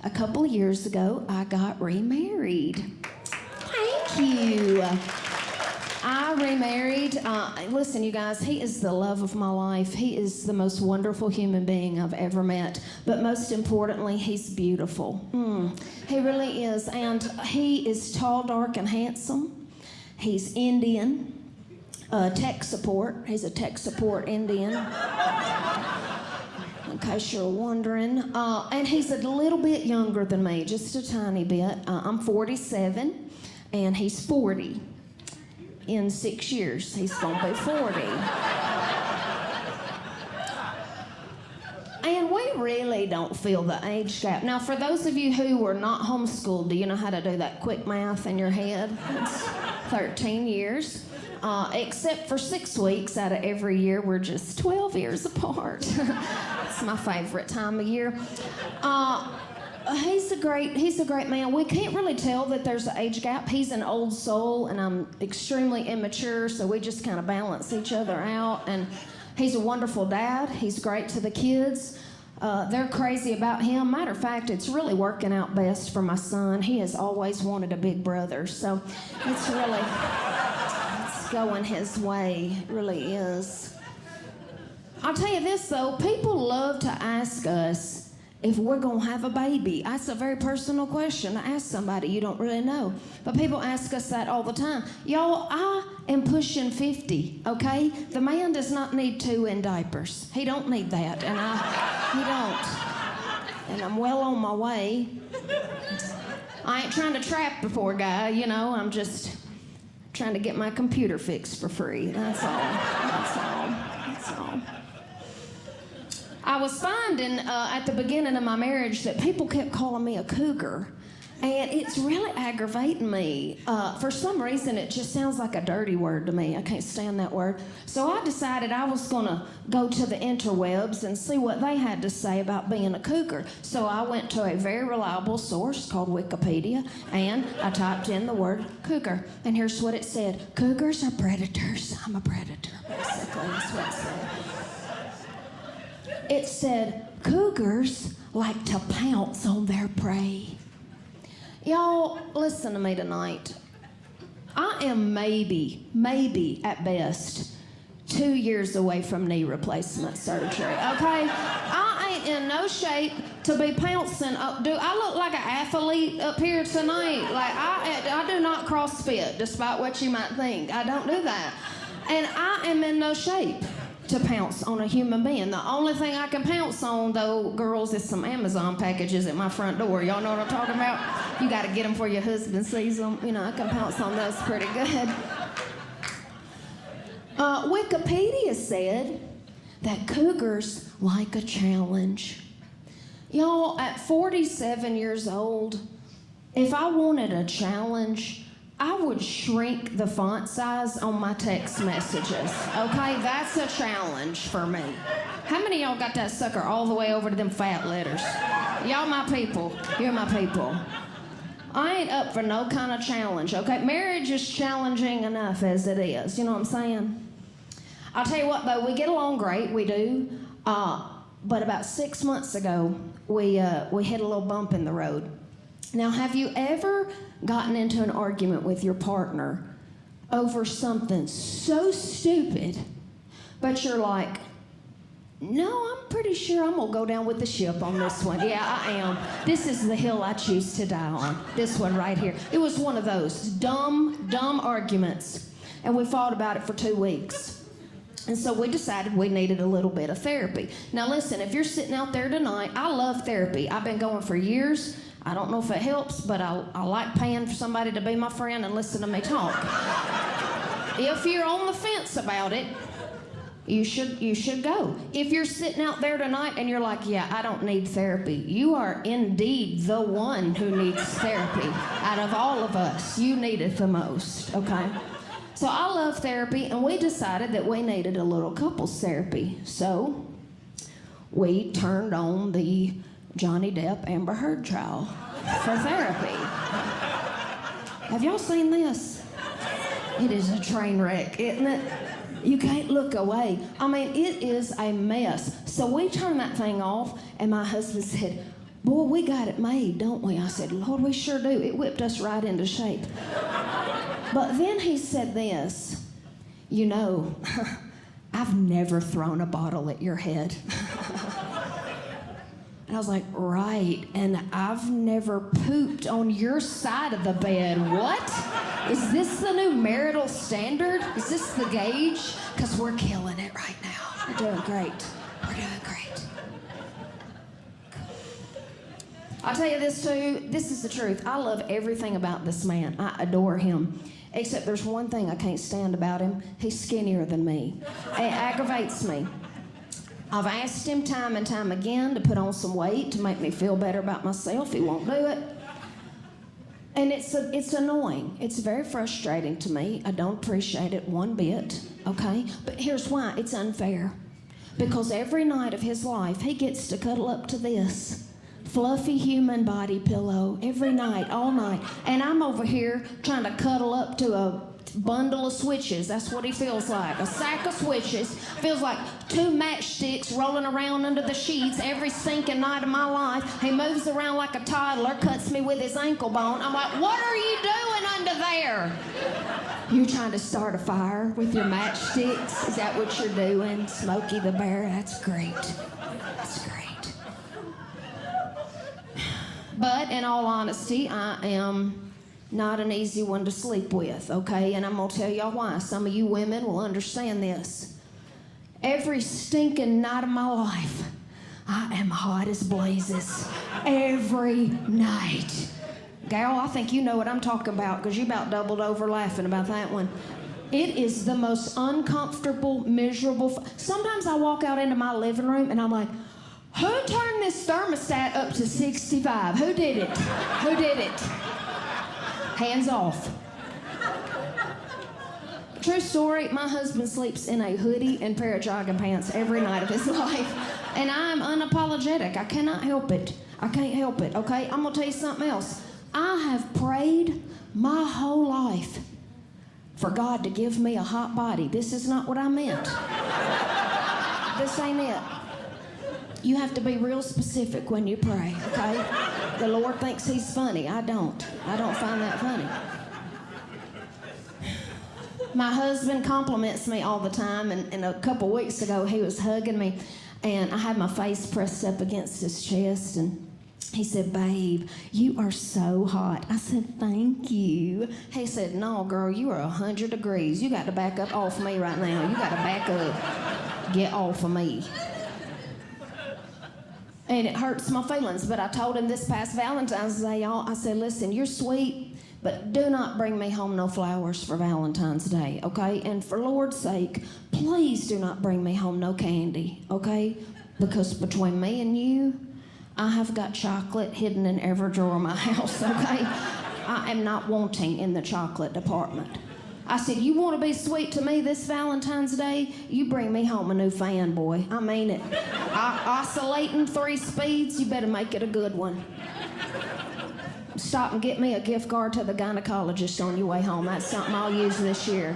A couple of years ago, I got remarried. Thank you. I remarried. Listen, you guys, he is the love of my life. He is the most wonderful human being I've ever met. But most importantly, he's beautiful. He really is. And he is tall, dark, and handsome. He's Indian. Tech support. He's a tech support Indian. In case you're wondering. And he's a little bit younger than me, just a tiny bit. I'm 47, and he's 40. In 6 years, he's gonna be 40. And we really don't feel the age gap. Now, for those of you who were not homeschooled, do you know how to do that quick math in your head? It's 13 years. Except for 6 weeks out of every year, we're just 12 years apart. It's my favorite time of year. He's a great man. We can't really tell that there's an age gap. He's an old soul, and I'm extremely immature, so we just kind of balance each other out. And he's a wonderful dad. He's great to the kids. They're crazy about him. Matter of fact, it's really working out best for my son. He has always wanted a big brother, so it's going his way. It really is. I'll tell you this, though. People love to ask us if we're going to have a baby. That's a very personal question to ask somebody you don't really know. But people ask us that all the time. Y'all, I am pushing 50, okay? The man does not need 2 in diapers. He don't need that, and he don't. And I'm well on my way. I ain't trying to trap the poor guy, you know. I'm just trying to get my computer fixed for free. That's all. That's all. I was finding at the beginning of my marriage that people kept calling me a cougar, and it's really aggravating me. For some reason, it just sounds like a dirty word to me. I can't stand that word. So I decided I was going to go to the interwebs and see what they had to say about being a cougar. So I went to a very reliable source called Wikipedia, and I typed in the word cougar. And here's what it said. Cougars are predators. I'm a predator, basically. That's what it said. It said, cougars like to pounce on their prey. Y'all, listen to me tonight. I am maybe at best, 2 years away from knee replacement surgery, okay? I ain't in no shape to be pouncing up. Do I look like an athlete up here tonight? Like, I do not CrossFit, despite what you might think. I don't do that. And I am in no shape to pounce on a human being. The only thing I can pounce on, though, girls, is some Amazon packages at my front door. Y'all know what I'm talking about? You got to get them before your husband sees them. You know, I can pounce on those pretty good. Wikipedia said that cougars like a challenge. Y'all, at 47 years old, if I wanted a challenge, I would shrink the font size on my text messages, okay? That's a challenge for me. How many of y'all got that sucker all the way over to them fat letters? Y'all my people. You're my people. I ain't up for no kind of challenge, okay? Marriage is challenging enough as it is, you know what I'm saying? I'll tell you what, though, we get along great, we do. But about 6 months ago, we hit a little bump in the road. Now, have you ever gotten into an argument with your partner over something so stupid, but you're like, no, I'm pretty sure I'm going to go down with the ship on this one. Yeah, I am. This is the hill I choose to die on. This one right here. It was one of those dumb arguments, and we fought about it for 2 weeks. And so we decided we needed a little bit of therapy. Now, listen, if you're sitting out there tonight, I love therapy. I've been going for years. I don't know if it helps, but I like paying for somebody to be my friend and listen to me talk. If you're on the fence about it, you should go. If you're sitting out there tonight and you're like, yeah, I don't need therapy, you are indeed the one who needs therapy. Out of all of us, you need it the most, okay? So I love therapy, and we decided that we needed a little couples therapy. So we turned on the Johnny Depp Amber Heard trial for therapy. Have y'all seen this? It is a train wreck, isn't it? You can't look away. I mean, it is a mess. So we turned that thing off, and my husband said, boy, we got it made, don't we? I said, Lord, we sure do. It whipped us right into shape. But then he said this, you know, I've never thrown a bottle at your head. And I was like, right, and I've never pooped on your side of the bed. What? Is this the new marital standard? Is this the gauge? Because we're killing it right now. We're doing great. We're doing great. I'll tell you this too, this is the truth. I love everything about this man. I adore him. Except there's one thing I can't stand about him. He's skinnier than me. It aggravates me. I've asked him time and time again to put on some weight to make me feel better about myself. He won't do it. And it's annoying. It's very frustrating to me. I don't appreciate it one bit, okay? But here's why. It's unfair. Because every night of his life, he gets to cuddle up to this fluffy human body pillow every night, all night. And I'm over here trying to cuddle up to a bundle of switches. That's what he feels like. A sack of switches. Feels like 2 matchsticks rolling around under the sheets every stinking night of my life. He moves around like a toddler, cuts me with his ankle bone. I'm like, what are you doing under there? You trying to start a fire with your matchsticks? Is that what you're doing? Smokey the Bear? That's great. That's great. But in all honesty, I am not an easy one to sleep with, okay? And I'm going to tell y'all why. Some of you women will understand this. Every stinking night of my life, I am hot as blazes. Every night. Gal, I think you know what I'm talking about because you about doubled over laughing about that one. It is the most uncomfortable, miserable. Sometimes I walk out into my living room and I'm like, who turned this thermostat up to 65? Who did it? Who did it? Hands off. True story, my husband sleeps in a hoodie and pair of jogging pants every night of his life. And I'm unapologetic. I cannot help it. I can't help it, okay? I'm going to tell you something else. I have prayed my whole life for God to give me a hot body. This is not what I meant. This ain't it. You have to be real specific when you pray, okay? The Lord thinks he's funny. I don't. I don't find that funny. My husband compliments me all the time, and a couple weeks ago he was hugging me, and I had my face pressed up against his chest, and he said, babe, you are so hot. I said, thank you. He said, no, girl, you are 100 degrees. You got to back up off me right now. You got to back up. Get off of me. And it hurts my feelings, but I told him this past Valentine's Day, y'all, I said, listen, you're sweet, but do not bring me home no flowers for Valentine's Day, okay? And for Lord's sake, please do not bring me home no candy, okay? Because between me and you, I have got chocolate hidden in every drawer of my house, okay? I am not wanting in the chocolate department. I said, you want to be sweet to me this Valentine's Day? You bring me home a new fan, boy. I mean it. Oscillating 3 speeds, you better make it a good one. Stop and get me a gift card to the gynecologist on your way home. That's something I'll use this year.